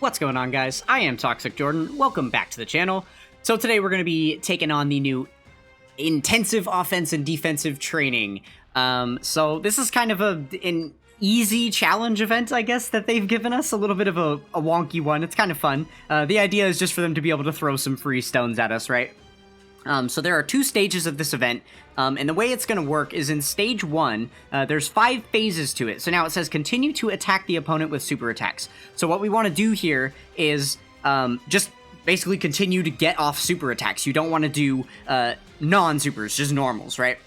What's going on, guys? I am Toxic Jordan. Welcome back to the channel. So today we're going to be taking on the new intensive offense and defensive training. So this is kind of an easy challenge event, I guess, that they've given us. A little bit of a wonky one. It's kind of fun. The idea is just for them to be able to throw some free stones at us, right? So there are two stages of this event, and the way it's going to work is in stage 1, there's 5 phases to it. So now it says continue to attack the opponent with super attacks. So what we want to do here is just basically continue to get off super attacks. You don't want to do non-supers, just normals, right?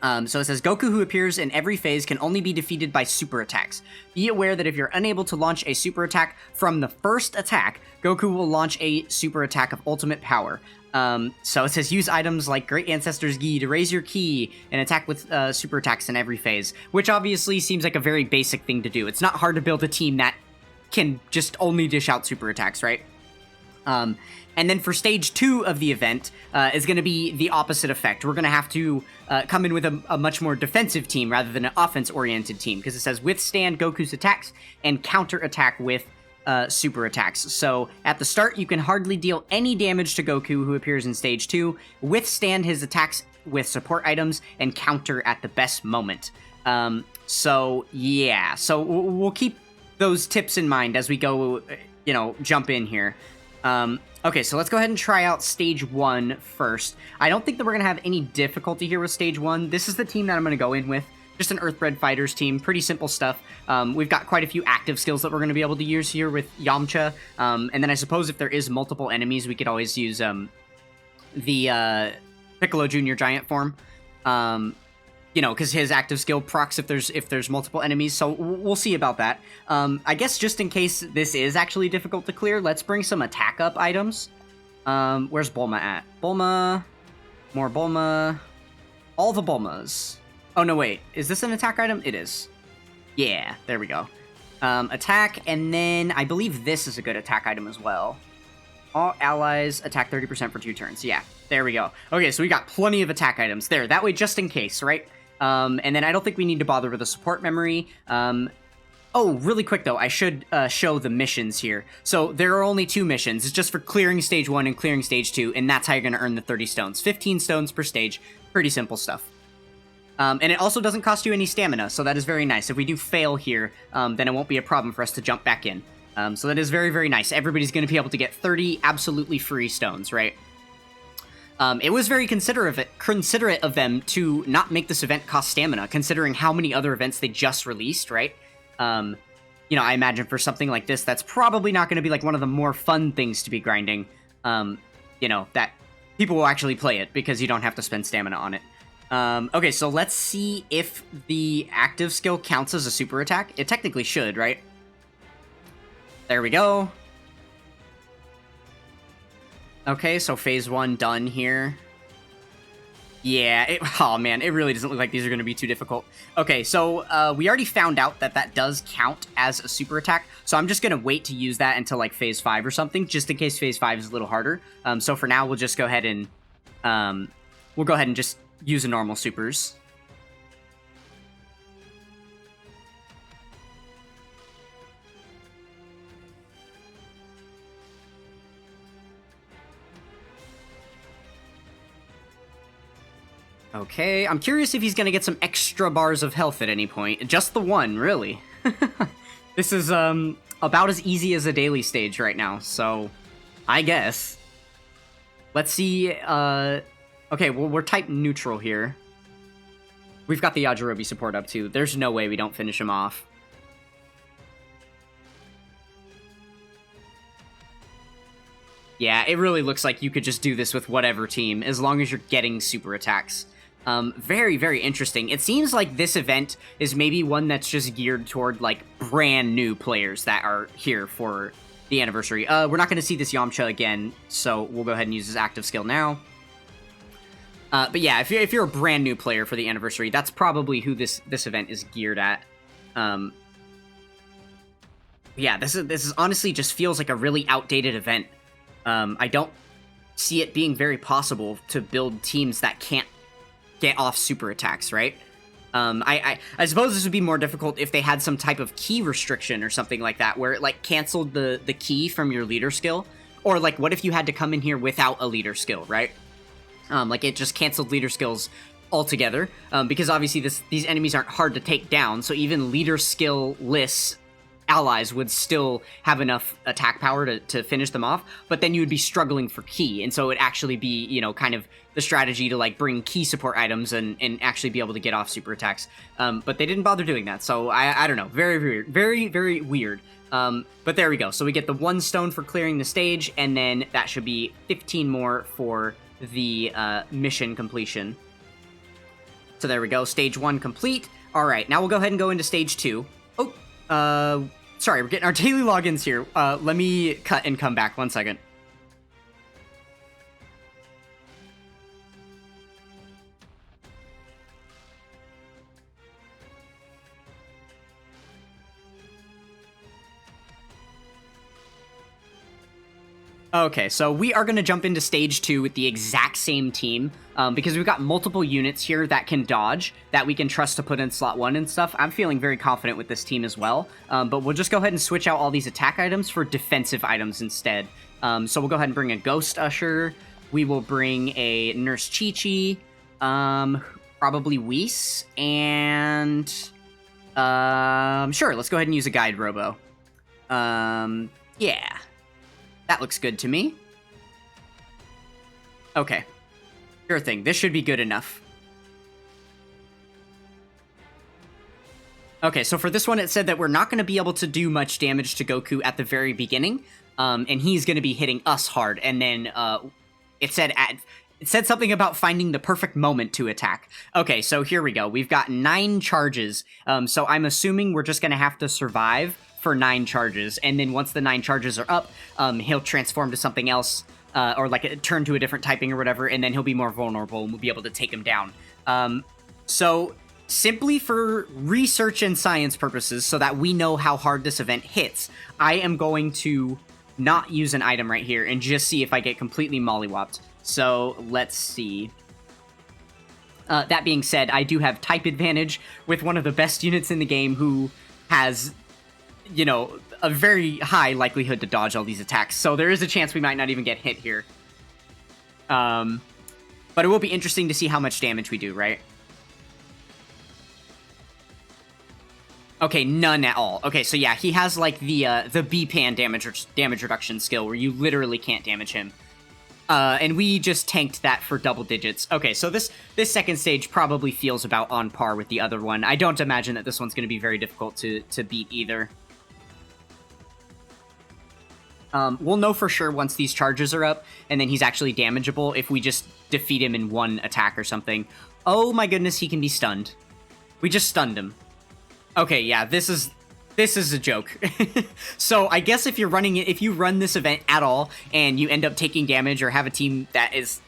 So it says, Goku, who appears in every phase, can only be defeated by super attacks. Be aware that if you're unable to launch a super attack from the first attack, Goku will launch a super attack of ultimate power. So it says, use items like Great Ancestor's Gi to raise your ki and attack with super attacks in every phase, which obviously seems like a very basic thing to do. It's not hard to build a team that can just only dish out super attacks, right? And then for stage 2 of the event is going to be the opposite effect. We're going to have to come in with a much more defensive team rather than an offense-oriented team, because it says withstand Goku's attacks and counter-attack with super attacks. So at the start, you can hardly deal any damage to Goku, who appears in stage 2, withstand his attacks with support items, and counter at the best moment. So yeah, so we'll keep those tips in mind as we go, jump in here. Okay, so let's go ahead and try out stage 1 first. I don't think that we're going to have any difficulty here with stage 1. This is the team that I'm going to go in with. Just an Earthbred Fighters team. Pretty simple stuff. We've got quite a few active skills that we're going to be able to use here with Yamcha. And then I suppose if there is multiple enemies, we could always use the Piccolo Jr. Giant form. Because his active skill procs if there's multiple enemies, so we'll see about that. I guess just in case this is actually difficult to clear, let's bring some attack up items. Where's Bulma at? Bulma, more Bulma, all the Bulmas. Oh no, wait, is this an attack item? It is. Yeah, there we go. Attack, and then I believe this is a good attack item as well. All allies attack 30% for 2 turns. Yeah, there we go. Okay, so we got plenty of attack items there. That way, just in case, right? And then I don't think we need to bother with a support memory. Oh, really quick though, I should show the missions here. So there are only 2 missions. It's just for clearing stage 1 and clearing stage 2, and that's how you're going to earn the 30 stones. 15 stones per stage. Pretty simple stuff. And it also doesn't cost you any stamina, so that is very nice. If we do fail here, then it won't be a problem for us to jump back in. So that is very, very nice. Everybody's going to be able to get 30 absolutely free stones, right? It was very considerate of them to not make this event cost stamina, considering how many other events they just released, right? I imagine for something like this, that's probably not going to be like one of the more fun things to be grinding. That people will actually play it because you don't have to spend stamina on it. Okay, so let's see if the active skill counts as a super attack. It technically should, right? There we go. Okay, so phase 1 done here. Yeah, oh man, it really doesn't look like these are going to be too difficult. Okay, so we already found out that does count as a super attack, so I'm just going to wait to use that until like phase 5 or something, just in case phase 5 is a little harder. So for now, we'll just go ahead and just use a normal supers. Okay, I'm curious if he's gonna get some extra bars of health at any point. Just the 1, really. This is about as easy as a daily stage right now, so I guess. Let's see, okay, well, we're type neutral here. We've got the Yajirobe support up too. There's no way we don't finish him off. Yeah, it really looks like you could just do this with whatever team, as long as you're getting super attacks. Very, very interesting. It seems like this event is maybe one that's just geared toward, like, brand new players that are here for the anniversary. We're not going to see this Yamcha again, so we'll go ahead and use his active skill now. But yeah, if you're a brand new player for the anniversary, that's probably who this event is geared at. Yeah, this is honestly just feels like a really outdated event. I don't see it being very possible to build teams that can't get off super attacks, right? I suppose this would be more difficult if they had some type of key restriction or something like that, where it, like, canceled the key from your leader skill. Or, like, what if you had to come in here without a leader skill, right? Like, it just canceled leader skills altogether, because obviously these enemies aren't hard to take down, so even leader skill-less allies would still have enough attack power to finish them off, but then you would be struggling for key, and so it would actually be, you know, kind of the strategy to, like, bring key support items and actually be able to get off super attacks. But they didn't bother doing that, so I don't know. Very weird. Very, very weird. But there we go. So we get the 1 stone for clearing the stage, and then that should be 15 more for the mission completion. So there we go. Stage 1 complete. All right, now we'll go ahead and go into stage 2. Oh, sorry, we're getting our daily logins here. Let me cut and come back 1 second. Okay, so we are going to jump into stage 2 with the exact same team, because we've got multiple units here that can dodge, that we can trust to put in slot 1 and stuff. I'm feeling very confident with this team as well, but we'll just go ahead and switch out all these attack items for defensive items instead. So we'll go ahead and bring a Ghost Usher, we will bring a Nurse Chi-Chi, probably Whis, and sure, let's go ahead and use a Guide Robo. Yeah. That looks good to me. Okay. Sure thing. This should be good enough. Okay, so for this one, it said that we're not going to be able to do much damage to Goku at the very beginning, and he's going to be hitting us hard. And then it said something about finding the perfect moment to attack. Okay, so here we go. We've got 9 charges, so I'm assuming we're just going to have to survive for 9 charges, and then once the 9 charges are up, he'll transform to something else, or like turn to a different typing or whatever, and then he'll be more vulnerable and we'll be able to take him down. So simply for research and science purposes, so that we know how hard this event hits, I am going to not use an item right here and just see if I get completely mollywopped. So let's see. That being said, I do have type advantage with one of the best units in the game who has, you know, a very high likelihood to dodge all these attacks, so there is a chance we might not even get hit here. But it will be interesting to see how much damage we do, right? Okay, none at all. Okay, so yeah, he has like the B-Pan damage reduction skill where you literally can't damage him. And we just tanked that for double digits. Okay, so this second stage probably feels about on par with the other one. I don't imagine that this one's going to be very difficult to beat either. We'll know for sure once these charges are up, and then he's actually damageable if we just defeat him in 1 attack or something. Oh my goodness, he can be stunned. We just stunned him. Okay, yeah, this is a joke. So I guess if you run this event at all, and you end up taking damage or have a team that is,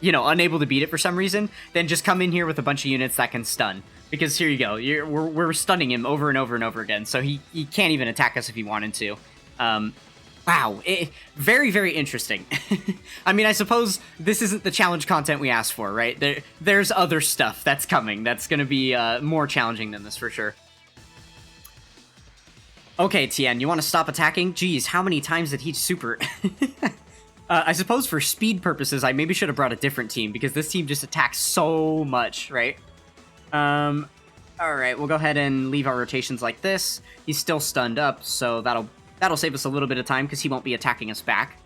you know, unable to beat it for some reason, then just come in here with a bunch of units that can stun. Because here you go, we're stunning him over and over and over again, so he can't even attack us if he wanted to. Wow, very, very interesting. I mean, I suppose this isn't the challenge content we asked for, right? There's other stuff that's coming that's going to be more challenging than this for sure. Okay, Tien, you want to stop attacking? Geez, how many times did he super? I suppose for speed purposes, I maybe should have brought a different team, because this team just attacks so much, right? Alright, we'll go ahead and leave our rotations like this. He's still stunned up, so that'll save us a little bit of time, because he won't be attacking us back.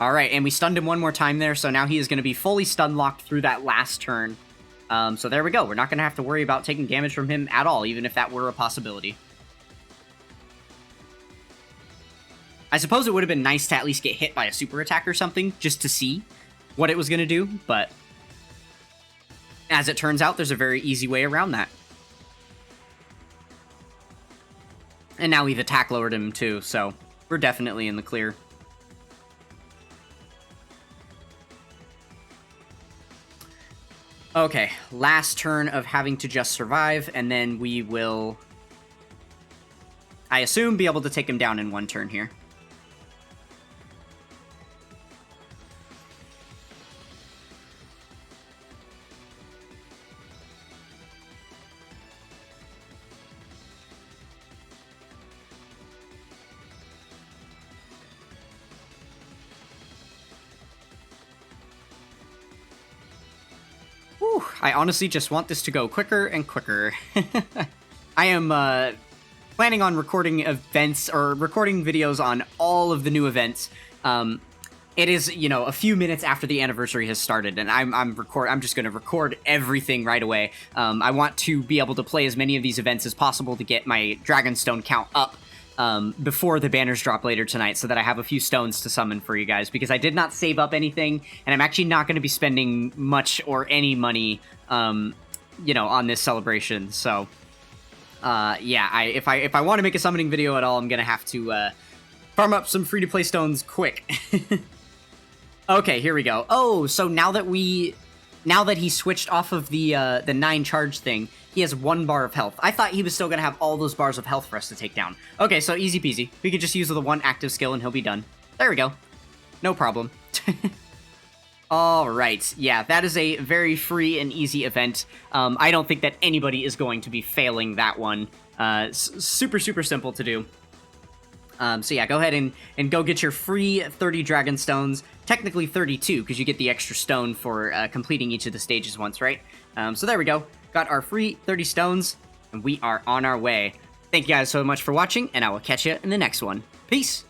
Alright, and we stunned him one more time there, so now he is going to be fully stun locked through that last turn. So there we go. We're not going to have to worry about taking damage from him at all, even if that were a possibility. I suppose it would have been nice to at least get hit by a super attack or something, just to see what it was going to do, but as it turns out, there's a very easy way around that. And now we've attack lowered him too, so we're definitely in the clear. Okay, last turn of having to just survive, and then we will I assume, be able to take him down in one turn here. Whew, I honestly just want this to go quicker and quicker. I am planning on recording events or recording videos on all of the new events. It is, you know, a few minutes after the anniversary has started, and I'm just going to record everything right away. I want to be able to play as many of these events as possible to get my Dragonstone count up before the banners drop later tonight, so that I have a few stones to summon for you guys, because I did not save up anything, and I'm actually not going to be spending much or any money, you know, on this celebration. So, yeah, if I want to make a summoning video at all, I'm going to have to farm up some free-to-play stones quick. Okay, here we go. Oh, so now that he switched off of the 9 charge thing, he has 1 bar of health. I thought he was still going to have all those bars of health for us to take down. Okay, so easy peasy. We could just use the 1 active skill and he'll be done. There we go. No problem. Alright, yeah, that is a very free and easy event. I don't think that anybody is going to be failing that one. Super, super simple to do. So yeah, go ahead and go get your free 30 Dragon Stones. Technically 32, because you get the extra stone for completing each of the stages once, right? So there we go. Got our free 30 stones, and we are on our way. Thank you guys so much for watching, and I will catch you in the next one. Peace!